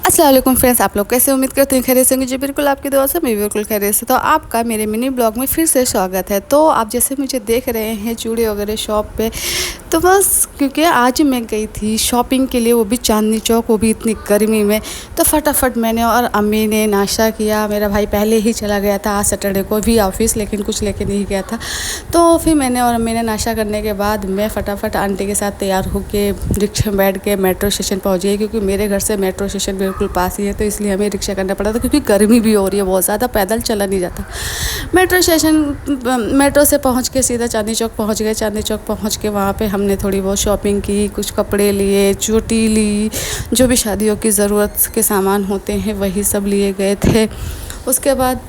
अस्सलाम वालेकुम फ्रेंड्स, आप लोग कैसे? उम्मीद करते हैं खैरियत से होंगे। जी बिल्कुल, आपकी दुआ से मैं भी बिल्कुल खैरियत से। तो आपका मेरे मिनी ब्लॉग में फिर से स्वागत है। तो आप जैसे मुझे देख रहे हैं चूड़े वगैरह शॉप पे, तो बस क्योंकि आज मैं गई थी शॉपिंग के लिए, वो भी चांदनी चौक, वो भी इतनी गर्मी में। तो फटाफट मैंने और अम्मी ने नाश्ता किया। मेरा भाई पहले ही चला गया था आज सैटरडे को भी ऑफिस, लेकिन कुछ लेके नहीं गया था। तो फिर मैंने और अम्मी ने नाश्ता करने के बाद मैं फटाफट आंटी के साथ तैयार होकर रिक्शा में बैठ के मेट्रो स्टेशन पहुँच गई, क्योंकि मेरे घर से मेट्रो स्टेशन बिल्कुल पास ही है। तो इसलिए हमें रिक्शा करना पड़ा था, क्योंकि गर्मी भी हो रही है बहुत ज़्यादा, पैदल चला नहीं जाता। मेट्रो स्टेशन मेट्रो से पहुंच के सीधा चांदनी चौक पहुंच गए। चांदनी चौक पहुंच के वहाँ पे हमने थोड़ी बहुत शॉपिंग की, कुछ कपड़े लिए, चोटी ली, जो भी शादियों की ज़रूरत के सामान होते हैं वही सब लिए गए थे। उसके बाद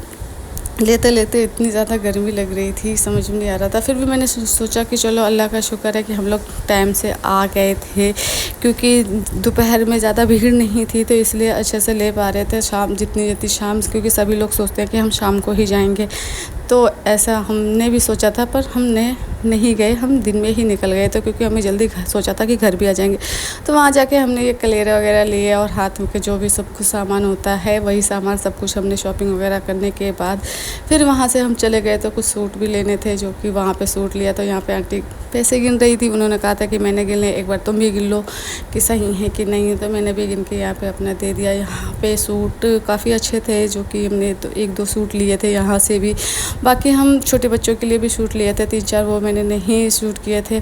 लेते लेते इतनी ज़्यादा गर्मी लग रही थी, समझ में नहीं आ रहा था। फिर भी मैंने सोचा कि चलो अल्लाह का शुक्र है कि हम लोग टाइम से आ गए थे, क्योंकि दोपहर में ज़्यादा भीड़ नहीं थी, तो इसलिए अच्छे से ले पा रहे थे। शाम जितनी शाम, क्योंकि सभी लोग सोचते हैं कि हम शाम को ही जाएंगे, तो ऐसा हमने भी सोचा था, पर हमने नहीं गए, हम दिन में ही निकल गए थे, क्योंकि हमें जल्दी सोचा था कि घर भी आ जाएंगे। तो वहाँ जाके हमने ये कलेरे वगैरह लिए और हाथ में के जो भी सब कुछ सामान होता है वही सामान सब कुछ हमने शॉपिंग वगैरह करने के बाद फिर वहाँ से हम चले गए। तो कुछ सूट भी लेने थे, जो कि वहाँ पे सूट लिया। तो यहाँ पे आंटी पैसे गिन रही थी, उन्होंने कहा था कि मैंने गिन ले, एक बार तुम भी गिन लो कि सही है कि नहीं। तो मैंने भी गिन के यहाँ पे अपना दे दिया। यहाँ पे सूट काफ़ी अच्छे थे, जो कि हमने तो एक दो सूट लिए थे यहाँ से भी। बाकी हम छोटे बच्चों के लिए भी सूट लिए थे 3-4, वो मैंने नहीं सूट किए थे।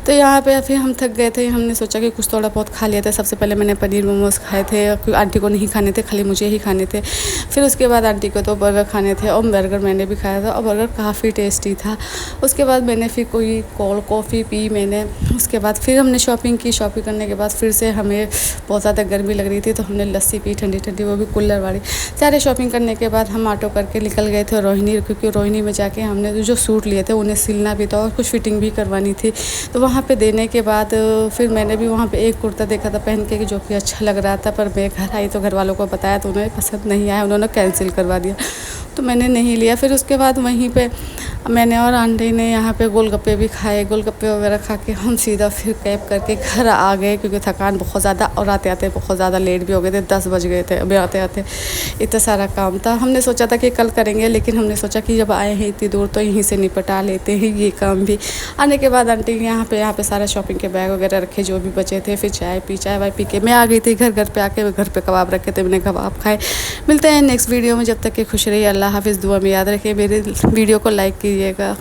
तो यहाँ पे फिर हम थक गए थे, हमने सोचा कि कुछ थोड़ा बहुत खा लिया था। सबसे पहले मैंने पनीर मोमोज़ खाए थे, क्योंकि आंटी को नहीं खाने थे, खाली मुझे ही खाने थे। फिर उसके बाद आंटी को तो बर्गर खाने थे, और बर्गर मैंने भी खाया था, और बर्गर काफ़ी टेस्टी था। उसके बाद मैंने फिर कोई कोल्ड कॉफ़ी पी मैंने। उसके बाद फिर हमने शॉपिंग की। शॉपिंग करने के बाद फिर से हमें बहुत ज़्यादा गर्मी लग रही थी, तो हमने लस्सी पी ठंडी ठंडी, वो भी कूलर वाली। सारे शॉपिंग करने के बाद हम ऑटो करके निकल गए थे रोहिणी, क्योंकि रोहिणी में जाके हमने जो सूट लिए थे उन्हें सिलना भी था और कुछ फिटिंग भी करवानी थी। तो वहाँ पे देने के बाद फिर मैंने भी वहाँ पे एक कुर्ता देखा था पहन के, जो कि अच्छा लग रहा था, पर मैं घर आई तो घर वालों को बताया तो उन्हें पसंद नहीं आया, उन्होंने कैंसिल करवा दिया, तो मैंने नहीं लिया। फिर उसके बाद वहीं पे मैंने और आंटी ने यहाँ पे गोलगप्पे भी खाए। गोलगप्पे वगैरह खा के हम सीधा फिर कैब करके घर आ गए, क्योंकि थकान बहुत ज़्यादा, और आते आते बहुत ज़्यादा लेट भी हो गए थे, 10 बज गए थे अभी आते आते। इतना सारा काम था, हमने सोचा था कि कल करेंगे, लेकिन हमने सोचा कि जब आए हैं इतनी दूर तो यहीं से निपटा लेते हैं ये काम भी। आने के बाद आंटी यहाँ पे सारा शॉपिंग के बैग वगैरह रखे जो भी बचे थे। फिर चाय वाय पी के मैं आ गई थी घर पे आके घर पे कबाब रखे थे, मैंने कबाब खाए। मिलते हैं नेक्स्ट वीडियो में, जब तक कि खुश रहिए। अल्लाह हाफिज़। दुआ में याद रखिए, मेरे वीडियो को लाइक कीजिएगा।